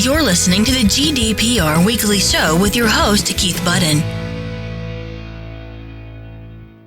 You're listening to the GDPR Weekly Show with your host, Keith Budden.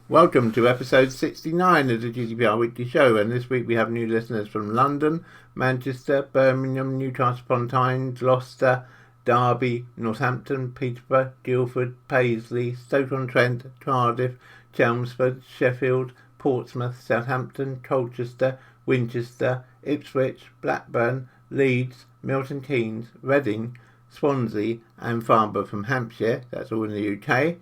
Welcome to episode 69 of the GDPR Weekly Show, and this week we have new listeners from London, Manchester, Birmingham, Newcastle-upon-Tyne, Gloucester, Derby, Northampton, Peterborough, Guildford, Paisley, Stoke-on-Trent, Cardiff, Chelmsford, Sheffield, Portsmouth, Southampton, Colchester, Winchester, Ipswich, Blackburn, Leeds, Milton Keynes, Reading, Swansea and Farnborough from Hampshire. That's all in the UK.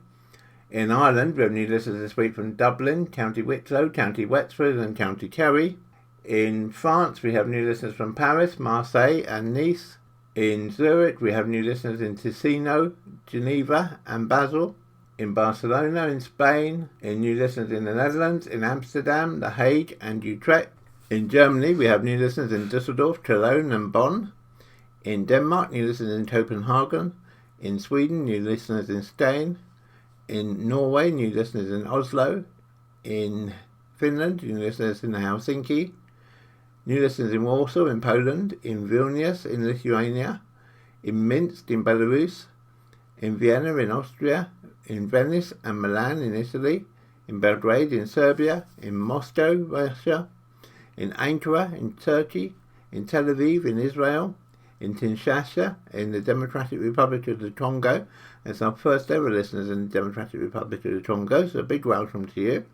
In Ireland, we have new listeners this week from Dublin, County Wicklow, County Wexford and County Kerry. In France, we have new listeners from Paris, Marseille and Nice. In Zurich, we have new listeners in Ticino, Geneva and Basel. In Barcelona, in Spain. In new listeners in the Netherlands, in Amsterdam, The Hague and Utrecht. In Germany, we have new listeners in Düsseldorf, Cologne and Bonn. In Denmark, new listeners in Copenhagen. In Sweden, new listeners in Stein. In Norway, new listeners in Oslo. In Finland, new listeners in Helsinki. New listeners in Warsaw in Poland. In Vilnius in Lithuania. In Minsk in Belarus. In Vienna in Austria. In Venice and Milan in Italy. In Belgrade in Serbia. In Moscow, Russia. In Ankara in Turkey. In Tel Aviv in Israel. In Kinshasa, in the Democratic Republic of the Congo. It's our first ever listeners in the Democratic Republic of the Congo, so a big welcome to you.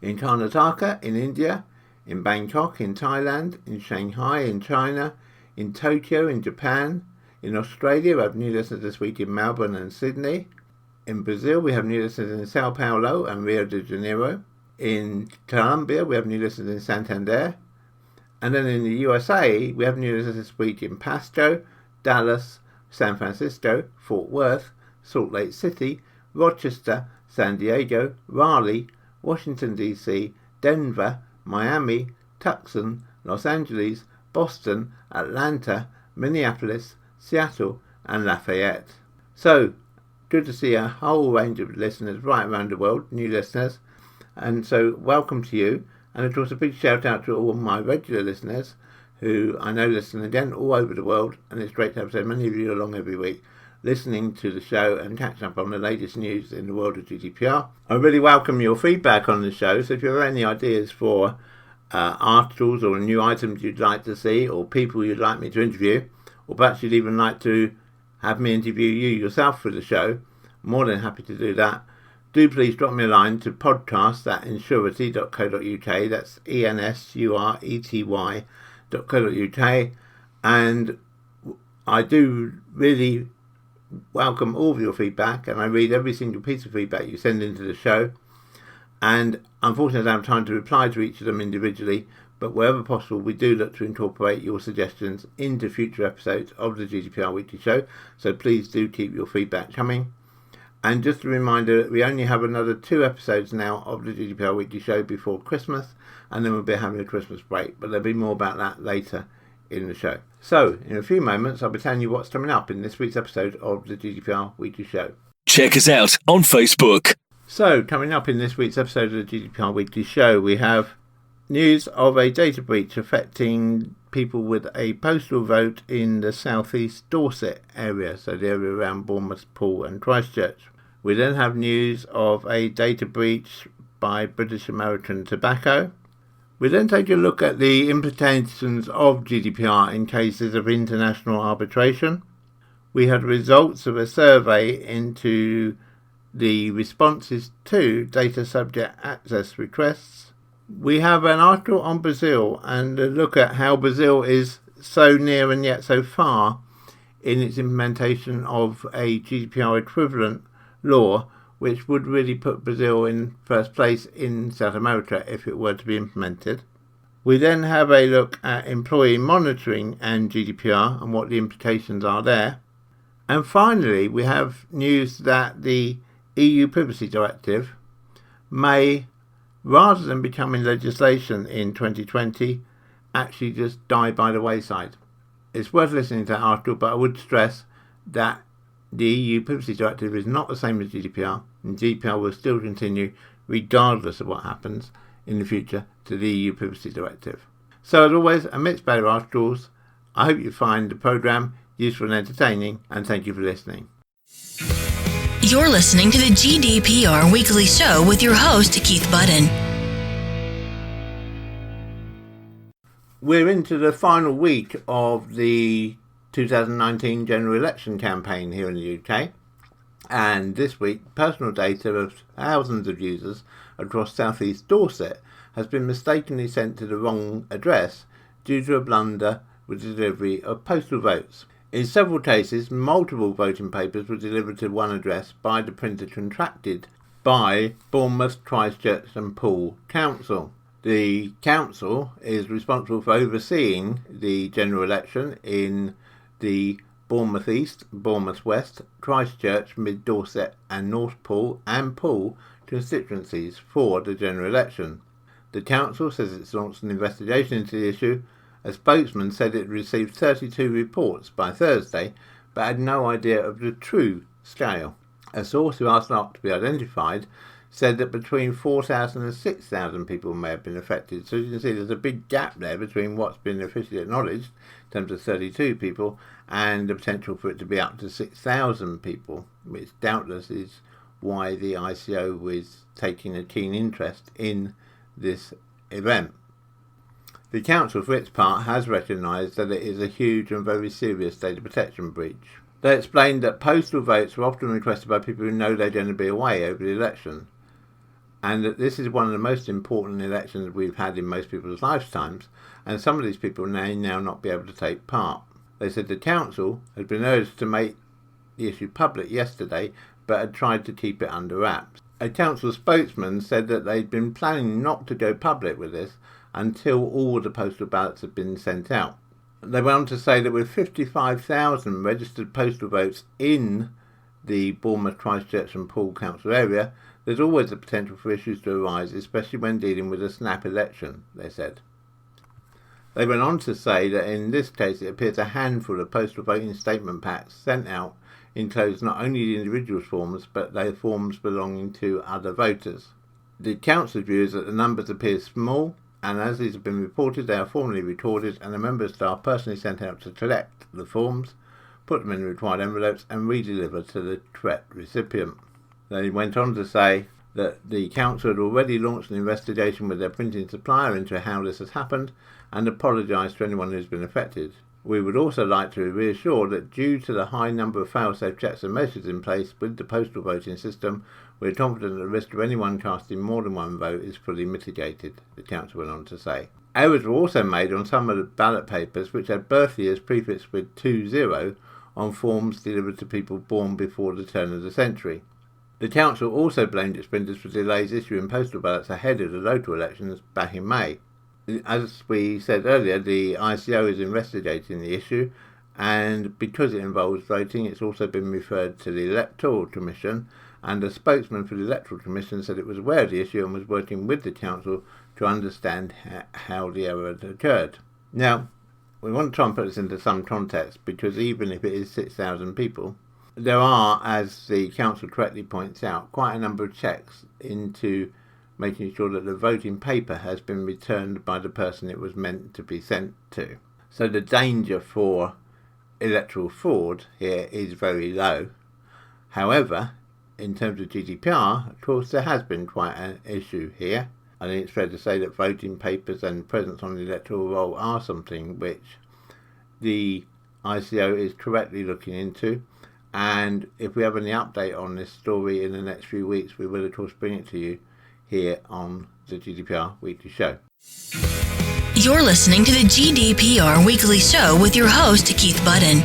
In Karnataka, in India. In Bangkok, in Thailand. In Shanghai, in China. In Tokyo, in Japan. In Australia, we have new listeners this week in Melbourne and Sydney. In Brazil, we have new listeners in Sao Paulo and Rio de Janeiro. In Colombia, we have new listeners in Santander. And then in the USA, we have new listeners this week in Pasto, Dallas, San Francisco, Fort Worth, Salt Lake City, Rochester, San Diego, Raleigh, Washington DC, Denver, Miami, Tucson, Los Angeles, Boston, Atlanta, Minneapolis, Seattle and Lafayette. So, good to see a whole range of listeners right around the world, new listeners. And so, welcome to you. And of course, a big shout out to all my regular listeners who I know listen again all over the world. And it's great to have so many of you along every week listening to the show and catching up on the latest news in the world of GDPR. I really welcome your feedback on the show. So if you have any ideas for articles or new items you'd like to see or people you'd like me to interview, or perhaps you'd even like to have me interview you yourself for the show, I'm more than happy to do that. Do please drop me a line to podcast@ensurety.co.uk. That's ensurety.co.uk. And I do really welcome all of your feedback, and I read every single piece of feedback you send into the show. And unfortunately, I don't have time to reply to each of them individually, but wherever possible, we do look to incorporate your suggestions into future episodes of the GDPR Weekly Show. So please do keep your feedback coming. And just a reminder that we only have another 2 episodes now of the GDPR Weekly Show before Christmas, and then we'll be having a Christmas break, but there'll be more about that later in the show. So, in a few moments, I'll be telling you what's coming up in this week's episode of the GDPR Weekly Show. Check us out on Facebook. So, coming up in this week's episode of the GDPR Weekly Show, we have news of a data breach affecting people with a postal vote in the South East Dorset area, so the area around Bournemouth, Poole and Christchurch. We then have news of a data breach by British American Tobacco. We then take a look at the implications of GDPR in cases of international arbitration. We had results of a survey into the responses to data subject access requests. We have an article on Brazil and a look at how Brazil is so near and yet so far in its implementation of a GDPR equivalent law, which would really put Brazil in first place in South America if it were to be implemented. We then have a look at employee monitoring and GDPR and what the implications are there. And finally, we have news that the EU Privacy Directive may, rather than becoming legislation in 2020, actually just die by the wayside. It's worth listening to that article, but I would stress that the EU Privacy Directive is not the same as GDPR, and GDPR will still continue regardless of what happens in the future to the EU Privacy Directive. So as always, a mixed bag of articles. I hope you find the programme useful and entertaining, and thank you for listening. You're listening to the GDPR Weekly Show with your host, Keith Budden. We're into the final week of the 2019 general election campaign here in the UK, and this week personal data of thousands of users across South East Dorset has been mistakenly sent to the wrong address due to a blunder with the delivery of postal votes. In several cases, multiple voting papers were delivered to one address by the printer contracted by Bournemouth, Christchurch and Poole Council. The council is responsible for overseeing the general election in the Bournemouth East, Bournemouth West, Christchurch, Mid Dorset and North Poole and Poole constituencies for the general election. The council says it's launched an investigation into the issue. A spokesman said it received 32 reports by Thursday, but had no idea of the true scale. A source who asked not to be identified said that between 4,000 and 6,000 people may have been affected. So you can see there's a big gap there between what's been officially acknowledged, in terms of 32 people, and the potential for it to be up to 6,000 people, which doubtless is why the ICO is taking a keen interest in this event. The council, for its part, has recognised that it is a huge and very serious data protection breach. They explained that postal votes are often requested by people who know they're going to be away over the election, and that this is one of the most important elections we've had in most people's lifetimes, and some of these people may now not be able to take part. They said the council had been urged to make the issue public yesterday, but had tried to keep it under wraps. A council spokesman said that they'd been planning not to go public with this until all the postal ballots had been sent out. They went on to say that with 55,000 registered postal votes in the Bournemouth, Christchurch and Poole Council area, there's always the potential for issues to arise, especially when dealing with a snap election, they said. They went on to say that in this case it appears a handful of postal voting statement packs sent out enclosed not only the individuals' forms, but their forms belonging to other voters. The council's view is that the numbers appear small, and as these have been reported, they are formally recorded and a member of staff personally sent out to collect the forms, put them in the required envelopes and re-deliver to the correct recipient. They went on to say that the council had already launched an investigation with their printing supplier into how this has happened and apologised to anyone who's been affected. We would also like to reassure that due to the high number of fail-safe checks and measures in place with the postal voting system, we are confident that the risk of anyone casting more than one vote is fully mitigated, the council went on to say. Errors were also made on some of the ballot papers which had birth years prefixed with 20 on forms delivered to people born before the turn of the century. The council also blamed its printers for delays issuing postal ballots ahead of the local elections back in May. As we said earlier, the ICO is investigating the issue, and because it involves voting, it's also been referred to the Electoral Commission, and a spokesman for the Electoral Commission said it was aware of the issue and was working with the council to understand how the error had occurred. Now, we want to try and put this into some context, because even if it is 6,000 people, there are, as the council correctly points out, quite a number of checks into making sure that the voting paper has been returned by the person it was meant to be sent to. So the danger for electoral fraud here is very low. However, in terms of GDPR, of course, there has been quite an issue here. I think it's fair to say that voting papers and presence on the electoral roll are something which the ICO is correctly looking into. And if we have any update on this story in the next few weeks, we will of course bring it to you here on the GDPR Weekly Show. You're listening to the GDPR Weekly Show with your host, Keith Budden.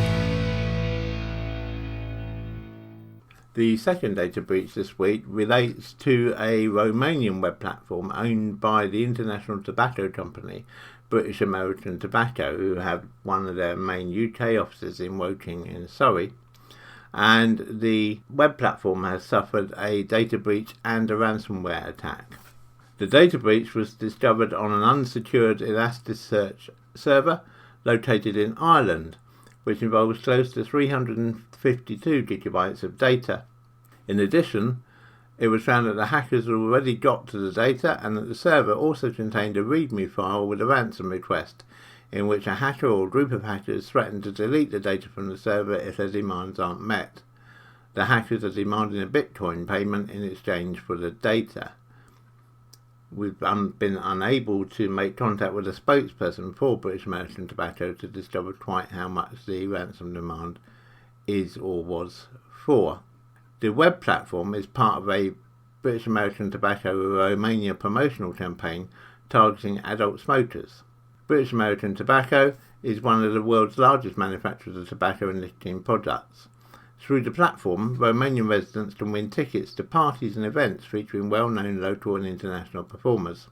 The second data breach this week relates to a Romanian web platform owned by the international tobacco company, British American Tobacco, who have one of their main UK offices in Woking in Surrey. And the web platform has suffered a data breach and a ransomware attack. The data breach was discovered on an unsecured Elasticsearch server located in Ireland, which involves close to 352 gigabytes of data. In addition, it was found that the hackers had already got to the data and that the server also contained a README file with a ransom request, in which a hacker or group of hackers threaten to delete the data from the server if their demands aren't met. The hackers are demanding a Bitcoin payment in exchange for the data. We've been unable to make contact with a spokesperson for British American Tobacco to discover quite how much the ransom demand is or was for. The web platform is part of a British American Tobacco Romania promotional campaign targeting adult smokers. British American Tobacco is one of the world's largest manufacturers of tobacco and nicotine products. Through the platform, Romanian residents can win tickets to parties and events featuring well-known local and international performers.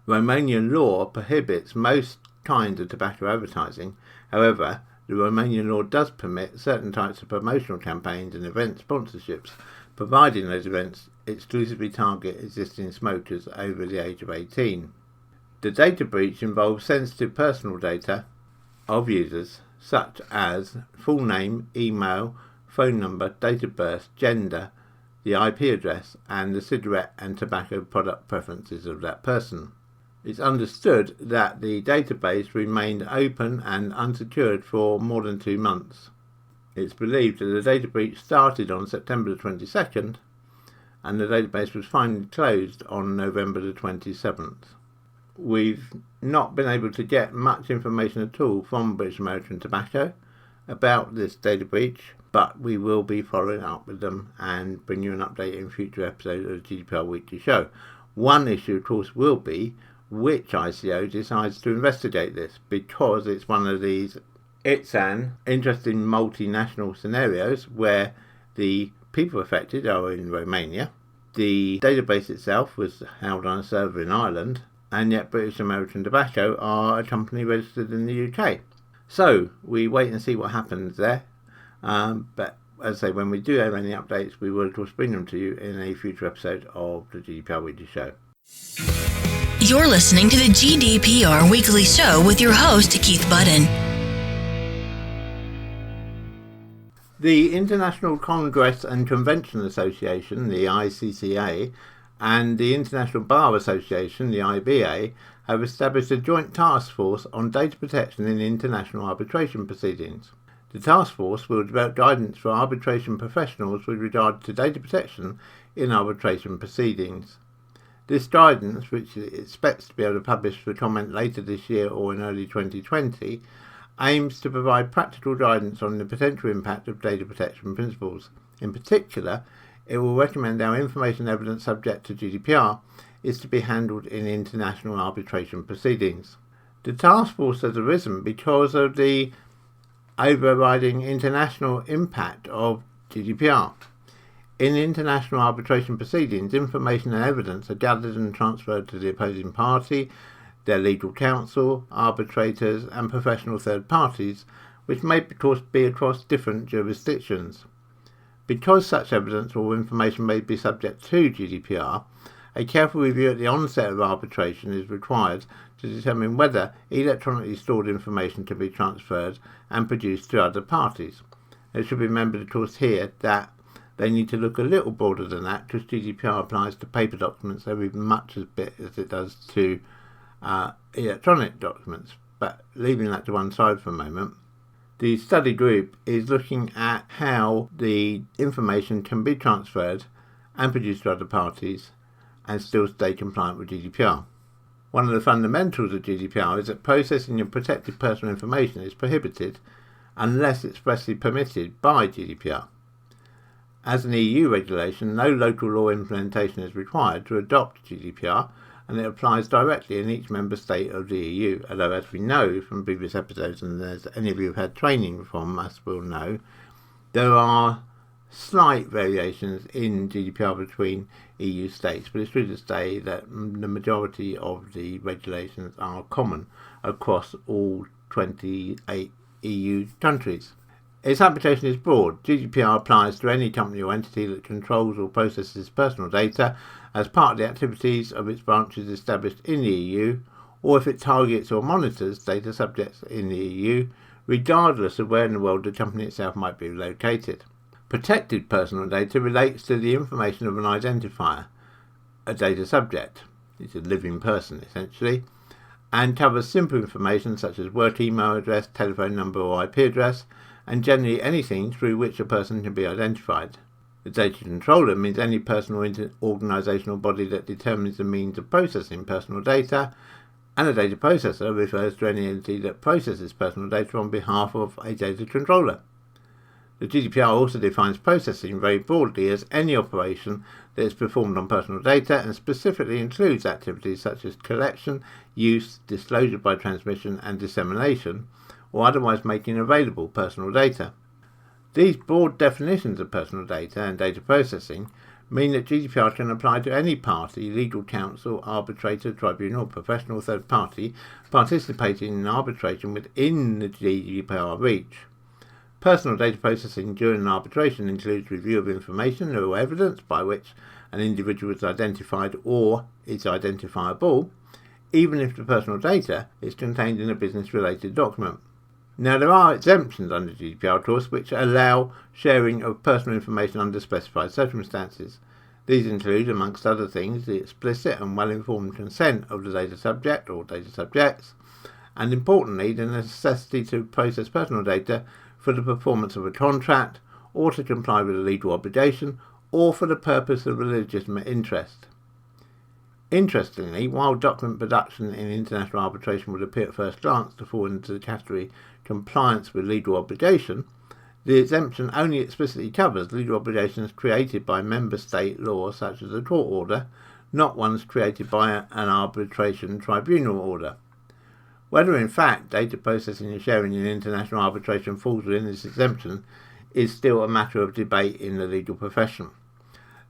Romanian law prohibits most kinds of tobacco advertising. However, the Romanian law does permit certain types of promotional campaigns and event sponsorships, providing those events exclusively target existing smokers over the age of 18. The data breach involves sensitive personal data of users, such as full name, email, phone number, date of birth, gender, the IP address, and the cigarette and tobacco product preferences of that person. It's understood that the database remained open and unsecured for more than 2 months. It's believed that the data breach started on September the 22nd, and the database was finally closed on November the 27th. We've not been able to get much information at all from British American Tobacco about this data breach, but we will be following up with them and bring you an update in future episodes of the GDPR Weekly Show. One issue, of course, will be which ICO decides to investigate this, because it's one of these, it's an interesting multinational scenarios where the people affected are in Romania, the database itself was held on a server in Ireland, and yet British American Tobacco are a company registered in the UK. So we wait and see what happens there. But as I say, when we do have any updates, we will of course bring them to you in a future episode of the GDPR Weekly Show. You're listening to the GDPR Weekly Show with your host, Keith Budden. The International Congress and Convention Association, the ICCA, and the International Bar Association, the IBA, have established a joint task force on data protection in international arbitration proceedings. The task force will develop guidance for arbitration professionals with regard to data protection in arbitration proceedings. This guidance, which it expects to be able to publish for comment later this year or in early 2020, aims to provide practical guidance on the potential impact of data protection principles. In particular, it will recommend how information evidence subject to GDPR is to be handled in international arbitration proceedings. The task force has arisen because of the overriding international impact of GDPR. In international arbitration proceedings, information and evidence are gathered and transferred to the opposing party, their legal counsel, arbitrators, and professional third parties, which may of course be across different jurisdictions. Because such evidence or information may be subject to GDPR, a careful review at the onset of arbitration is required to determine whether electronically stored information can be transferred and produced to other parties. It should be remembered, of course, here that they need to look a little broader than that, because GDPR applies to paper documents every much as bit as it does to electronic documents. But leaving that to one side for a moment, the study group is looking at how the information can be transferred and produced to other parties and still stay compliant with GDPR. One of the fundamentals of GDPR is that processing of protected personal information is prohibited unless expressly permitted by GDPR. As an EU regulation, no local law implementation is required to adopt GDPR, and it applies directly in each member state of the EU, although as we know from previous episodes, and as any of you who've had training from us will know, there are slight variations in GDPR between EU states, but it's true to say that the majority of the regulations are common across all 28 EU countries. Its application is broad. GDPR applies to any company or entity that controls or processes personal data as part of the activities of its branches established in the EU, or if it targets or monitors data subjects in the EU, regardless of where in the world the company itself might be located. Protected personal data relates to the information of an identifier, a data subject. It's a living person, essentially, and covers simple information such as work email address, telephone number or IP address, and generally anything through which a person can be identified. The data controller means any person or organisational body that determines the means of processing personal data, and a data processor refers to any entity that processes personal data on behalf of a data controller. The GDPR also defines processing very broadly as any operation that is performed on personal data and specifically includes activities such as collection, use, disclosure by transmission and dissemination, or otherwise making available personal data. These broad definitions of personal data and data processing mean that GDPR can apply to any party, legal counsel, arbitrator, tribunal, or professional third party participating in arbitration within the GDPR reach. Personal data processing during an arbitration includes review of information or evidence by which an individual is identified or is identifiable, even if the personal data is contained in a business-related document. Now, there are exemptions under GDPR, of course, which allow sharing of personal information under specified circumstances. These include, amongst other things, the explicit and well-informed consent of the data subject or data subjects, and importantly, the necessity to process personal data for the performance of a contract, or to comply with a legal obligation, or for the purpose of a legitimate interest. Interestingly, while document production in international arbitration would appear at first glance to fall into the category compliance with legal obligation, the exemption only explicitly covers legal obligations created by member state law such as a court order, not ones created by an arbitration tribunal order. Whether in fact data processing and sharing in international arbitration falls within this exemption is still a matter of debate in the legal profession.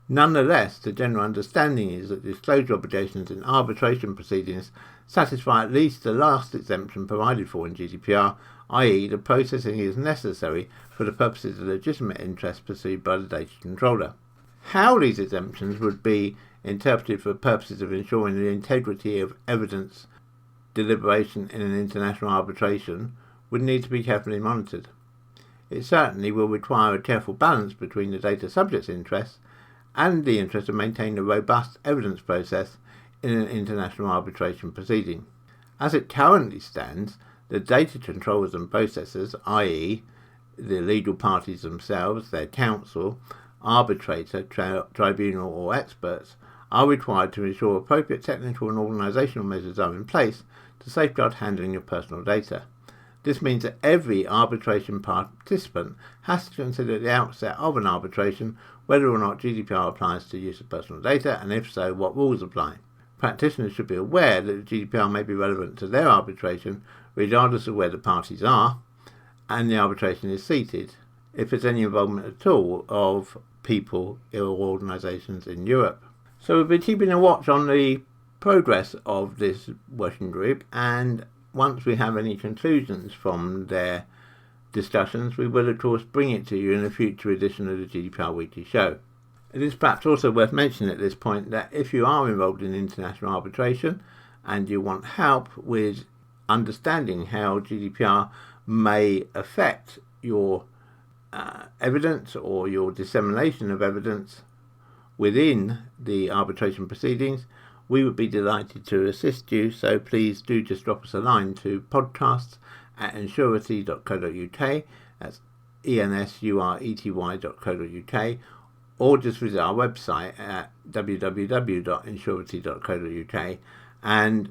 Nonetheless, the general understanding is that disclosure obligations in arbitration proceedings satisfy at least the last exemption provided for in GDPR, i.e. the processing is necessary for the purposes of legitimate interest pursued by the data controller. How these exemptions would be interpreted for purposes of ensuring the integrity of evidence deliberation in an international arbitration would need to be carefully monitored. It certainly will require a careful balance between the data subject's interests and the interest of maintaining a robust evidence process in an international arbitration proceeding. As it currently stands, the data controllers and processors, i.e. the legal parties themselves, their counsel, arbitrator, tribunal or experts, are required to ensure appropriate technical and organisational measures are in place to safeguard handling of personal data. This means that every arbitration participant has to consider at the outset of an arbitration whether or not GDPR applies to use of personal data, and if so, what rules apply. Practitioners should be aware that the GDPR may be relevant to their arbitration regardless of where the parties are and the arbitration is seated, if there's any involvement at all of people or organisations in Europe. So we'll be keeping a watch on the progress of this working group, and once we have any conclusions from their discussions, we will of course bring it to you in a future edition of the GDPR Weekly Show. It is perhaps also worth mentioning at this point that if you are involved in international arbitration and you want help with understanding how GDPR may affect your evidence or your dissemination of evidence within the arbitration proceedings, we would be delighted to assist you, so please do just drop us a line to podcasts@insurety.co.uk, that's ensurety.co.uk, or just visit our website at www.insurety.co.uk and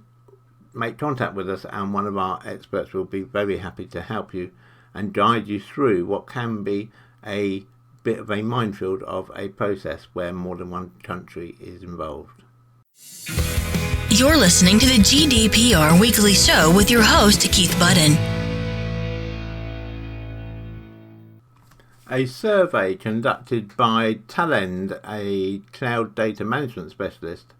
make contact with us, and one of our experts will be very happy to help you and guide you through what can be a bit of a minefield of a process where more than one country is involved. You're listening to the GDPR Weekly Show with your host, Keith Budden. A survey conducted by Talend, a cloud data management specialist,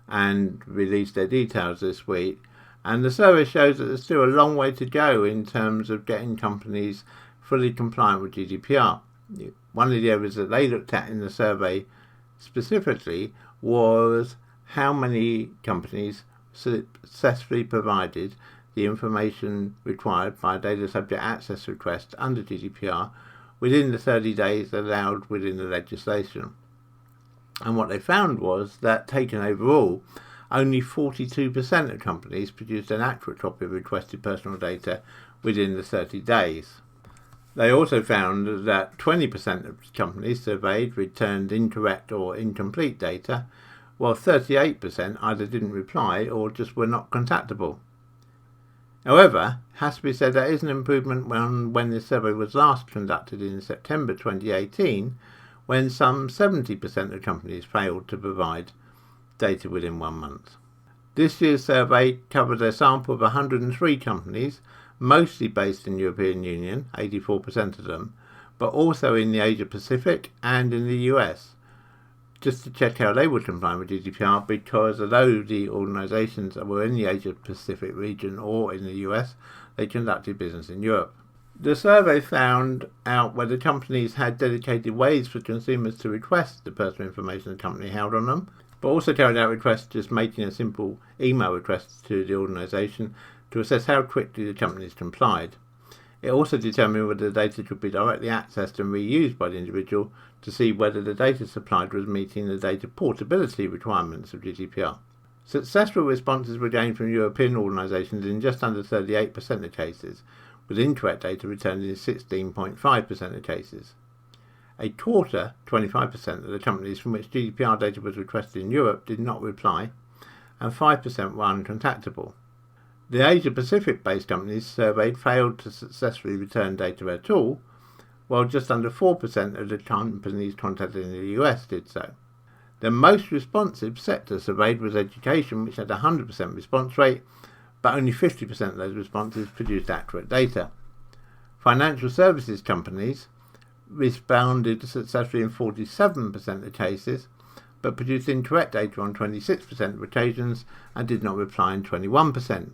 and released their details this week. And the survey shows that there's still a long way to go in terms of getting companies fully compliant with GDPR. One of the areas that they looked at in the survey specifically was how many companies successfully provided the information required by a data subject access request under GDPR within the 30 days allowed within the legislation. And what they found was that, taken overall, only 42% of companies produced an accurate copy of requested personal data within the 30 days. They also found that 20% of companies surveyed returned incorrect or incomplete data, while 38% either didn't reply or just were not contactable. However, it has to be said that is an improvement when this survey was last conducted in September 2018, when some 70% of companies failed to provide data within 1 month. This year's survey covered a sample of 103 companies, mostly based in the European Union, 84% of them, but also in the Asia Pacific and in the US, just to check how they would comply with GDPR, because although the organisations were in the Asia Pacific region or in the US, they conducted business in Europe. The survey found out whether companies had dedicated ways for consumers to request the personal information the company held on them, but also carried out requests just making a simple email request to the organisation to assess how quickly the companies complied. It also determined whether the data could be directly accessed and reused by the individual to see whether the data supplied was meeting the data portability requirements of GDPR. Successful responses were gained from European organisations in just under 38% of cases, with incorrect data returned in 16.5% of cases. A quarter, 25% of the companies from which GDPR data was requested in Europe did not reply, and 5% were uncontactable. The Asia Pacific-based companies surveyed failed to successfully return data at all, while just under 4% of the companies contacted in the US did so. The most responsive sector surveyed was education, which had a 100% response rate, but only 50% of those responses produced accurate data. Financial services companies responded successfully in 47% of cases, but produced incorrect data on 26% of occasions and did not reply in 21%.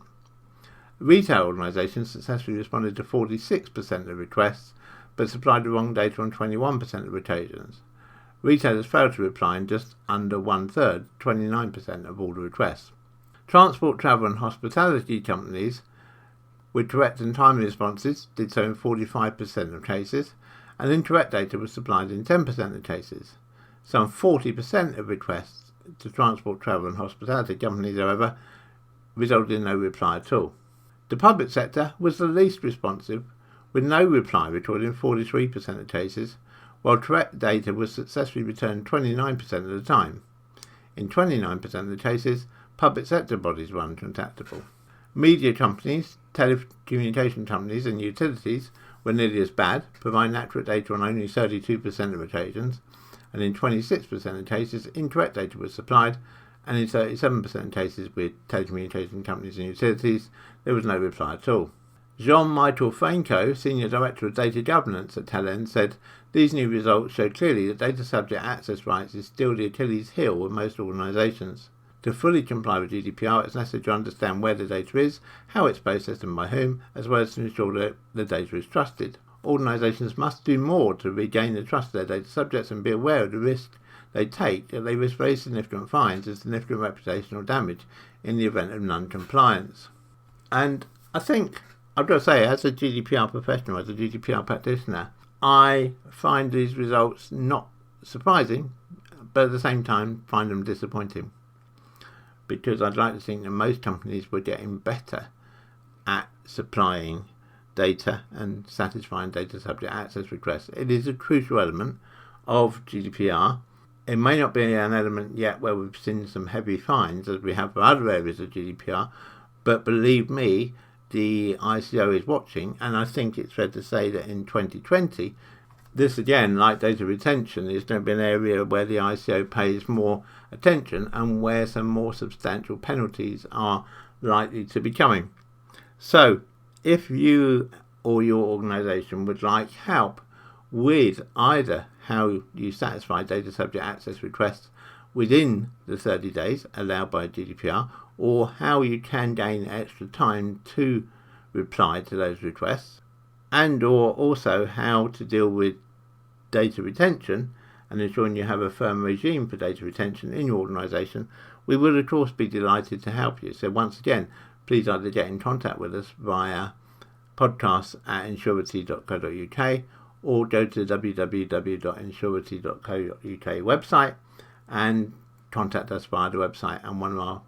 Retail organisations successfully responded to 46% of requests, but supplied the wrong data on 21% of occasions. Retailers failed to reply in just under 1/3, 29% of all the requests. Transport, travel and hospitality companies with correct and timely responses did so in 45% of cases, and incorrect data was supplied in 10% of cases. Some 40% of requests to transport, travel and hospitality companies, however, resulted in no reply at all. The public sector was the least responsive, with no reply recorded in 43% of cases, while correct data was successfully returned 29% of the time. In 29% of the cases, public sector bodies were uncontactable. Media companies, telecommunication companies and utilities were nearly as bad, providing accurate data on only 32% of occasions, and in 26% of cases incorrect data was supplied, and in 37% of cases with telecommunication companies and utilities there was no reply at all. Jean-Michel Franco, Senior Director of Data Governance at Talend, said, "These new results show clearly that data subject access rights is still the Achilles heel of most organisations. To fully comply with GDPR, it's necessary to understand where the data is, how it's processed and by whom, as well as to ensure that the data is trusted. Organisations must do more to regain the trust of their data subjects and be aware of the risk they take, that they risk very significant fines and significant reputational damage in the event of non-compliance." And I think, I've got to say, as a GDPR professional, as a GDPR practitioner, I find these results not surprising, but at the same time find them disappointing. Because I'd like to think that most companies were getting better at supplying data and satisfying data subject access requests. It is a crucial element of GDPR. It may not be an element yet where we've seen some heavy fines as we have for other areas of GDPR, but believe me, the ICO is watching, and I think it's fair to say that in 2020, this again, like data retention, is going to be an area where the ICO pays more attention and where some more substantial penalties are likely to be coming. So, if you or your organisation would like help with either how you satisfy data subject access requests within the 30 days allowed by GDPR, or how you can gain extra time to reply to those requests, and or also how to deal with data retention and ensuring you have a firm regime for data retention in your organisation, we would of course be delighted to help you. So once again, please either get in contact with us via podcasts@insurity.co.uk or go to www.insurity.co.uk website and contact us via the website, and one of our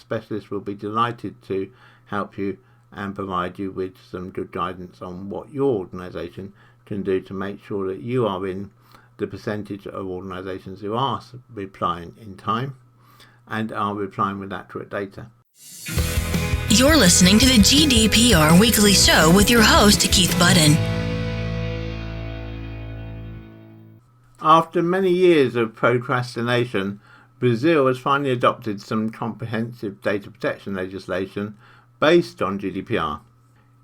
specialists will be delighted to help you and provide you with some good guidance on what your organisation can do to make sure that you are in the percentage of organisations who are replying in time and are replying with accurate data. You're listening to the GDPR Weekly Show with your host, Keith Budden. After many years of procrastination, Brazil has finally adopted some comprehensive data protection legislation based on GDPR.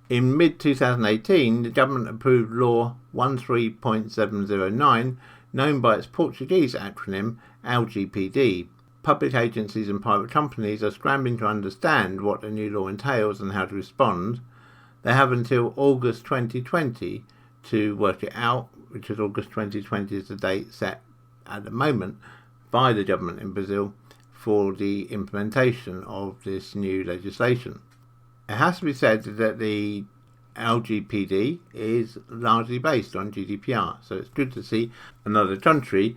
In mid-2018, the government approved Law 13.709, known by its Portuguese acronym LGPD. Public agencies and private companies are scrambling to understand what the new law entails and how to respond. They have until August 2020 to work it out, which is August 2020 is the date set at the moment by the government in Brazil for the implementation of this new legislation. It has to be said that the LGPD is largely based on GDPR, so it's good to see another country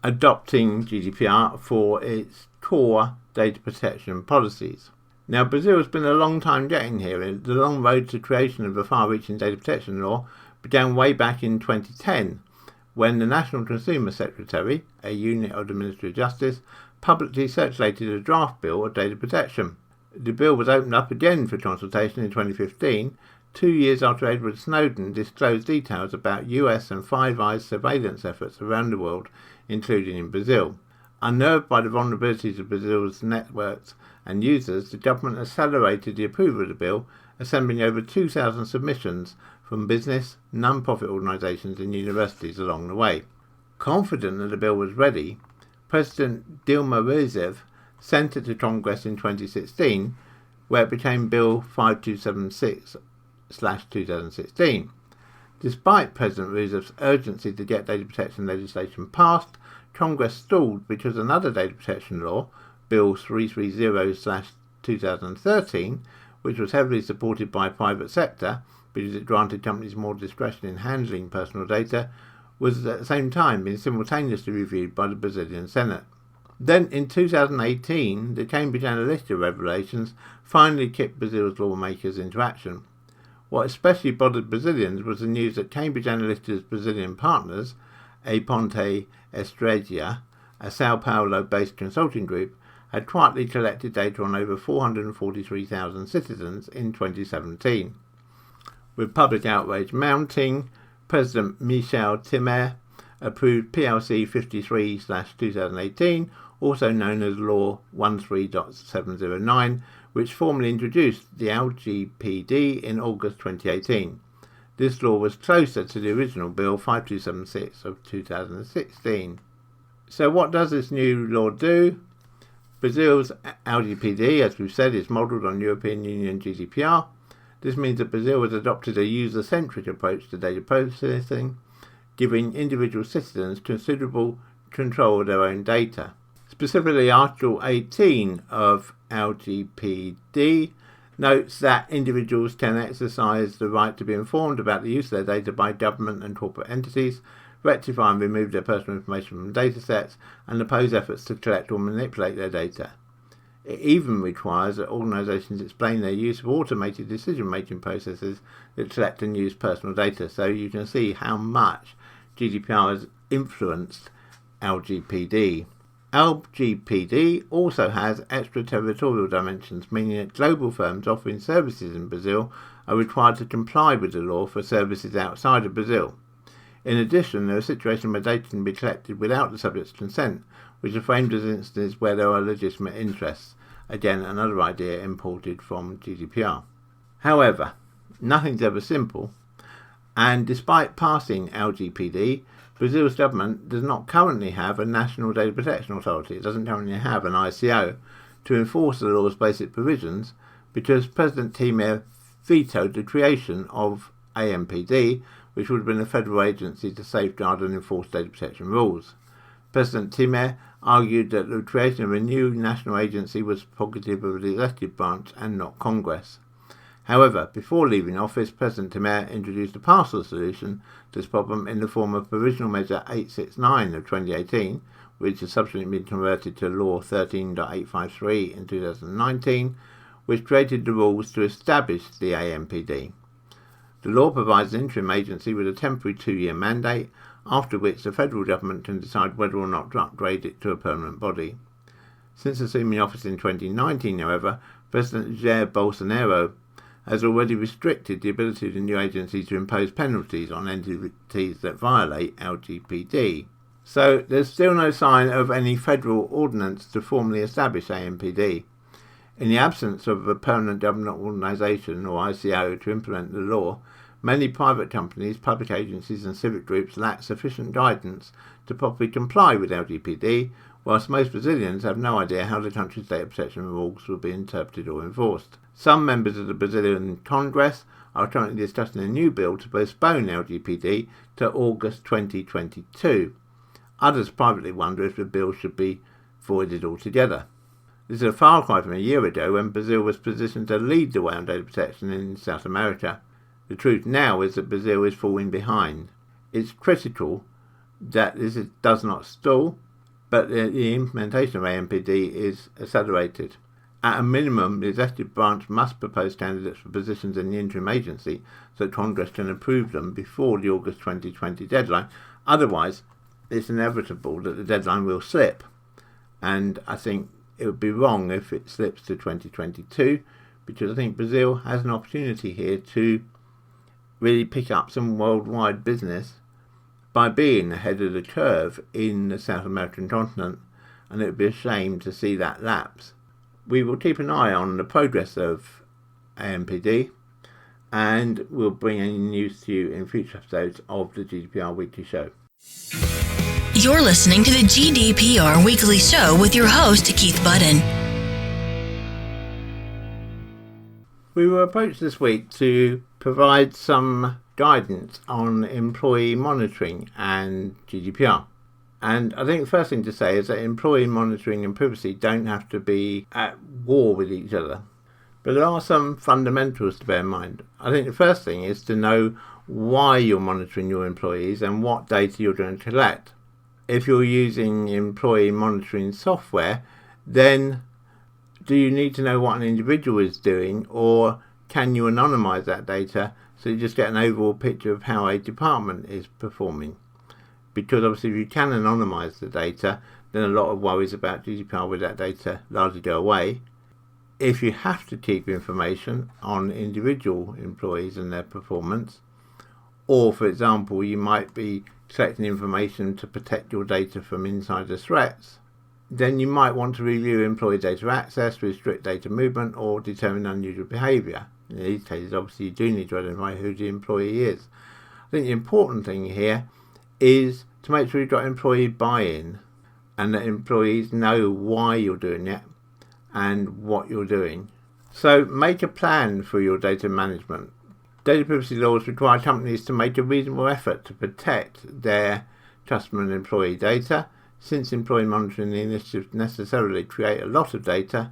adopting GDPR for its core data protection policies. Now, Brazil has been a long time getting here. The long road to creation of a far-reaching data protection law began way back in 2010, when the National Consumer Secretary, a unit of the Ministry of Justice, publicly circulated a draft bill of data protection. The bill was opened up again for consultation in 2015, 2 years after Edward Snowden disclosed details about US and Five Eyes surveillance efforts around the world, including in Brazil. Unnerved by the vulnerabilities of Brazil's networks and users, the government accelerated the approval of the bill, assembling over 2,000 submissions from business, non-profit organisations and universities along the way. Confident that the bill was ready, President Dilma Rousseff sent it to Congress in 2016, where it became Bill 5276/2016. Despite President Rousseff's urgency to get data protection legislation passed, Congress stalled because another data protection law, Bill 330/2013, which was heavily supported by the private sector because it granted companies more discretion in handling personal data, was at the same time being simultaneously reviewed by the Brazilian Senate. Then in 2018, the Cambridge Analytica revelations finally kicked Brazil's lawmakers into action. What especially bothered Brazilians was the news that Cambridge Analytica's Brazilian partners, A Ponte Estratégia, a Sao Paulo-based consulting group, had quietly collected data on over 443,000 citizens in 2017. With public outrage mounting, President Michel Temer approved PLC 53/2018, also known as Law 13.709, which formally introduced the LGPD in August 2018. This law was closer to the original Bill 5276 of 2016. So what does this new law do? Brazil's LGPD, as we've said, is modelled on European Union GDPR. This means that Brazil has adopted a user-centric approach to data processing, giving individual citizens considerable control of their own data. Specifically, Article 18 of LGPD notes that individuals can exercise the right to be informed about the use of their data by government and corporate entities, rectify and remove their personal information from datasets, and oppose efforts to collect or manipulate their data. It even requires that organisations explain their use of automated decision-making processes that collect and use personal data. So you can see how much GDPR has influenced LGPD. LGPD also has extraterritorial dimensions, meaning that global firms offering services in Brazil are required to comply with the law for services outside of Brazil. In addition, there are situations where data can be collected without the subject's consent, which are framed as instances where there are legitimate interests. Again, another idea imported from GDPR. However, nothing's ever simple, and despite passing LGPD, Brazil's government does not currently have a National Data Protection Authority. It doesn't currently have an ICO to enforce the law's basic provisions because President Temer vetoed the creation of AMPD, which would have been a federal agency to safeguard and enforce data protection rules. President Temer argued that the creation of a new national agency was prerogative of the executive branch and not Congress. However, before leaving office, President Tamer introduced a partial solution to this problem in the form of Provisional Measure 869 of 2018, which has subsequently been converted to Law 13.853 in 2019, which created the rules to establish the AMPD. The law provides an interim agency with a temporary 2-year mandate, after which the federal government can decide whether or not to upgrade it to a permanent body. Since assuming office in 2019, however, President Jair Bolsonaro has already restricted the ability of the new agency to impose penalties on entities that violate LGPD. So there's still no sign of any federal ordinance to formally establish AMPD. In the absence of a permanent government organisation or ICO to implement the law, many private companies, public agencies and civic groups lack sufficient guidance to properly comply with LGPD, whilst most Brazilians have no idea how the country's data protection rules will be interpreted or enforced. Some members of the Brazilian Congress are currently discussing a new bill to postpone LGPD to August 2022. Others privately wonder if the bill should be voided altogether. This is a far cry from a year ago when Brazil was positioned to lead the way on data protection in South America. The truth now is that Brazil is falling behind. It's critical that this does not stall, but the implementation of AMPD is accelerated. At a minimum, the executive branch must propose candidates for positions in the interim agency so that Congress can approve them before the August 2020 deadline. Otherwise, it's inevitable that the deadline will slip. And I think it would be wrong if it slips to 2022, because I think Brazil has an opportunity here to really pick up some worldwide business by being ahead of the curve in the South American continent, and it would be a shame to see that lapse. We will keep an eye on the progress of AMPD, and we'll bring any news to you in future episodes of the GDPR Weekly Show. You're listening to the GDPR Weekly Show with your host, Keith Budden. We were approached this week to provide some guidance on employee monitoring and GDPR. And I think the first thing to say is that employee monitoring and privacy don't have to be at war with each other. But there are some fundamentals to bear in mind. I think the first thing is to know why you're monitoring your employees and what data you're going to collect. If you're using employee monitoring software, then do you need to know what an individual is doing, or can you anonymize that data so you just get an overall picture of how a department is performing? Because obviously if you can anonymize the data, then a lot of worries about GDPR with that data largely go away. If you have to keep information on individual employees and their performance, or for example you might be collecting information to protect your data from insider threats, then you might want to review employee data access, restrict data movement, or determine unusual behaviour. In these cases, obviously, you do need to identify who the employee is. I think the important thing here is to make sure you've got employee buy-in and that employees know why you're doing it and what you're doing. So make a plan for your data management. Data privacy laws require companies to make a reasonable effort to protect their customer and employee data. Since employee monitoring initiatives necessarily create a lot of data,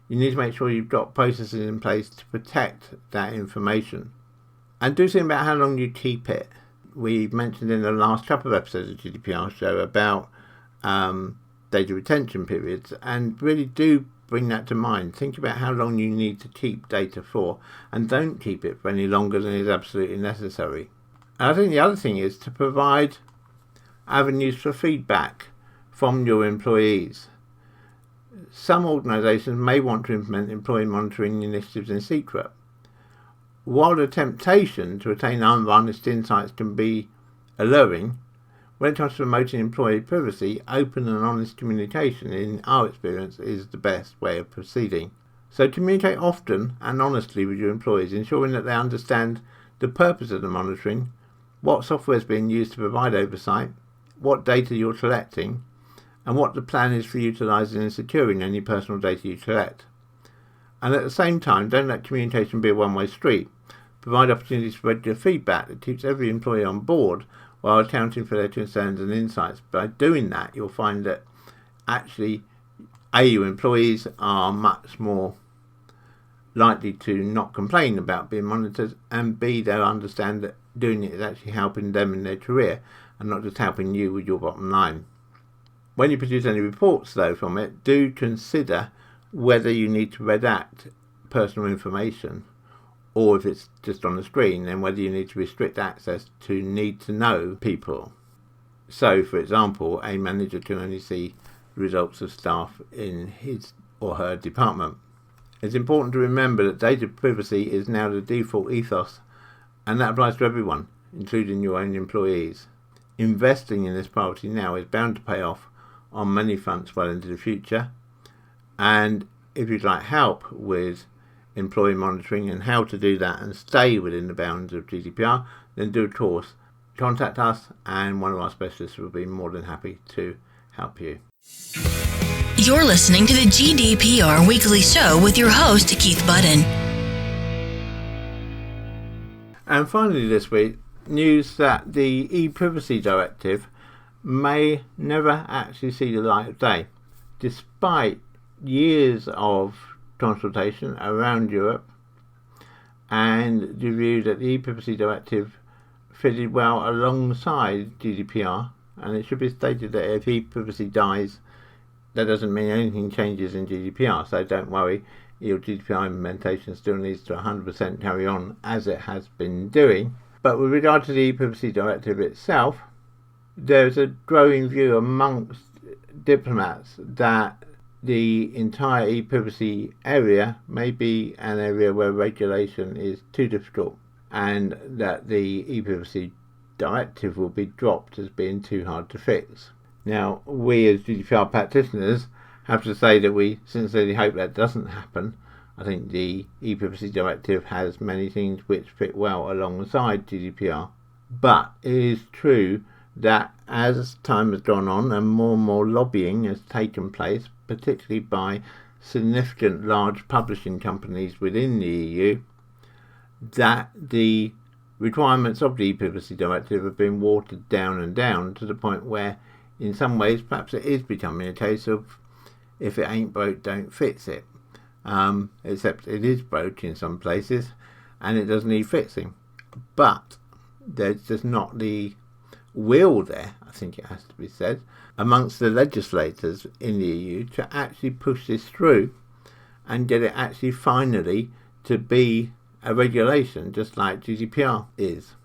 you need to make sure you've got processes in place to protect that information. And do think about how long you keep it. We mentioned in the last couple of episodes of GDPR show about data retention periods, and really do bring that to mind. Think about how long you need to keep data for, and don't keep it for any longer than is absolutely necessary. And I think the other thing is to provide avenues for feedback from your employees. Some organisations may want to implement employee monitoring initiatives in secret. While the temptation to attain unvarnished insights can be alluring, when it comes to promoting employee privacy, open and honest communication, in our experience, is the best way of proceeding. So communicate often and honestly with your employees, ensuring that they understand the purpose of the monitoring, what software is being used to provide oversight, what data you're collecting, and what the plan is for utilising and securing any personal data you collect. And at the same time, don't let communication be a one-way street. Provide opportunities for regular feedback that keeps every employee on board while accounting for their concerns and insights. By doing that, you'll find that actually, your employees are much more likely to not complain about being monitored, and B, they'll understand that doing it is actually helping them in their career and not just helping you with your bottom line. When you produce any reports, though, from it, do consider whether you need to redact personal information, or if it's just on the screen, then whether you need to restrict access to need-to-know people. So, for example, a manager can only see the results of staff in his or her department. It's important to remember that data privacy is now the default ethos, and that applies to everyone, including your own employees. Investing in this priority now is bound to pay off on many fronts well into the future. And if you'd like help with employee monitoring and how to do that and stay within the bounds of GDPR, then do of course contact us, and one of our specialists will be more than happy to help you. You're listening to the GDPR Weekly Show with your host, Keith Budden. And finally this week, news that the EU Privacy Directive may never actually see the light of day, despite years of consultation around Europe and the view that the EU Privacy Directive fitted well alongside GDPR. And it should be stated that if e-privacy dies, that doesn't mean anything changes in GDPR, so don't worry, your GDPR implementation still needs to 100% carry on as it has been doing. But with regard to the e-privacy directive itself, there's a growing view amongst diplomats that the entire e-privacy area may be an area where regulation is too difficult, and that the e-privacy directive will be dropped as being too hard to fix. Now, we as GDPR practitioners have to say that we sincerely hope that doesn't happen. I think the e-privacy directive has many things which fit well alongside GDPR, but it is true that as time has gone on and more lobbying has taken place, particularly by significant large publishing companies within the EU, that the requirements of the e-privacy directive have been watered down and down to the point where in some ways perhaps it is becoming a case of if it ain't broke, don't fix it. Except it is broke in some places and it does need fixing. But there's just not the will there, I think it has to be said, amongst the legislators in the EU to actually push this through and get it actually finally to be a regulation, just like GDPR is.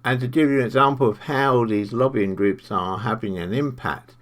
And to give you an example of how these lobbying groups are having an impact,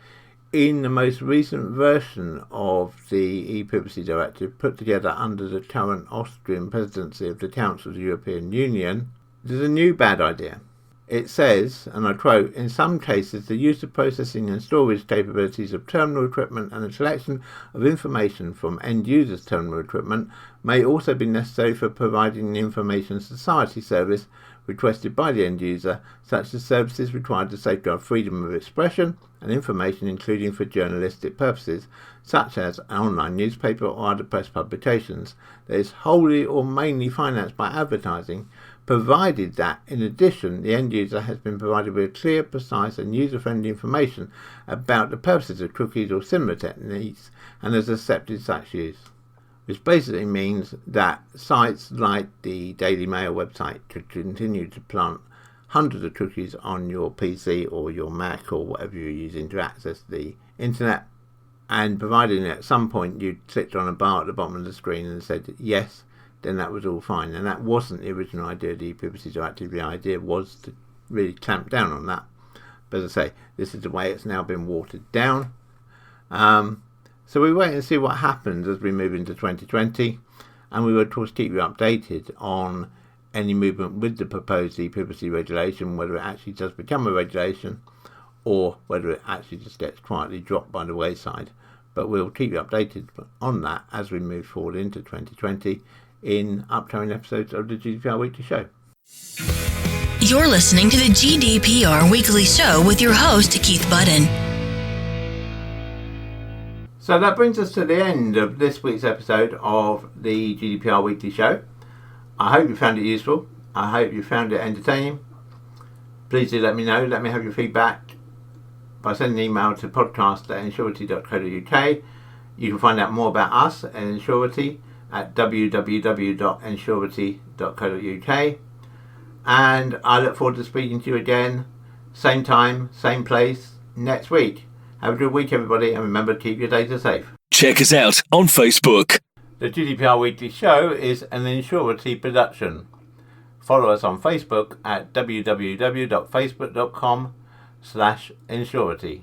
in the most recent version of the e-privacy directive put together under the current Austrian presidency of the Council of the European Union, there's a new bad idea. It says, and I quote, "In some cases, the use of processing and storage capabilities of terminal equipment and the collection of information from end users' terminal equipment may also be necessary for providing the information society service requested by the end user, such as services required to safeguard freedom of expression and information, including for journalistic purposes, such as an online newspaper or other press publications that is wholly or mainly financed by advertising, provided that, in addition, the end user has been provided with clear, precise and user-friendly information about the purposes of cookies or similar techniques and has accepted such use." Which basically means that sites like the Daily Mail website could continue to plant hundreds of cookies on your PC or your Mac or whatever you're using to access the internet, and providing at some point you clicked on a bar at the bottom of the screen and said yes, then that was all fine. And that wasn't the original idea of the e-privacy directive. The idea was to really clamp down on that. But as I say, this is the way it's now been watered down. So we wait and see what happens as we move into 2020, and we will of course keep you updated on any movement with the proposed e-privacy regulation, whether it actually does become a regulation or whether it actually just gets quietly dropped by the wayside. But we'll keep you updated on that as we move forward into 2020 in upcoming episodes of the GDPR Weekly Show. You're listening to the GDPR Weekly Show with your host, Keith Budden. So that brings us to the end of this week's episode of the GDPR Weekly Show. I hope you found it useful. I hope you found it entertaining. Please do let me know. Let me have your feedback by sending an email to podcast@insurity.co.uk. You can find out more about us at Insurity at www.ensurety.co.uk. And I look forward to speaking to you again, same time, same place, next week. Have a good week, everybody, and remember to keep your data safe. Check us out on Facebook. The GDPR Weekly Show is an Insurety production. Follow us on Facebook at www.facebook.com/Insurety.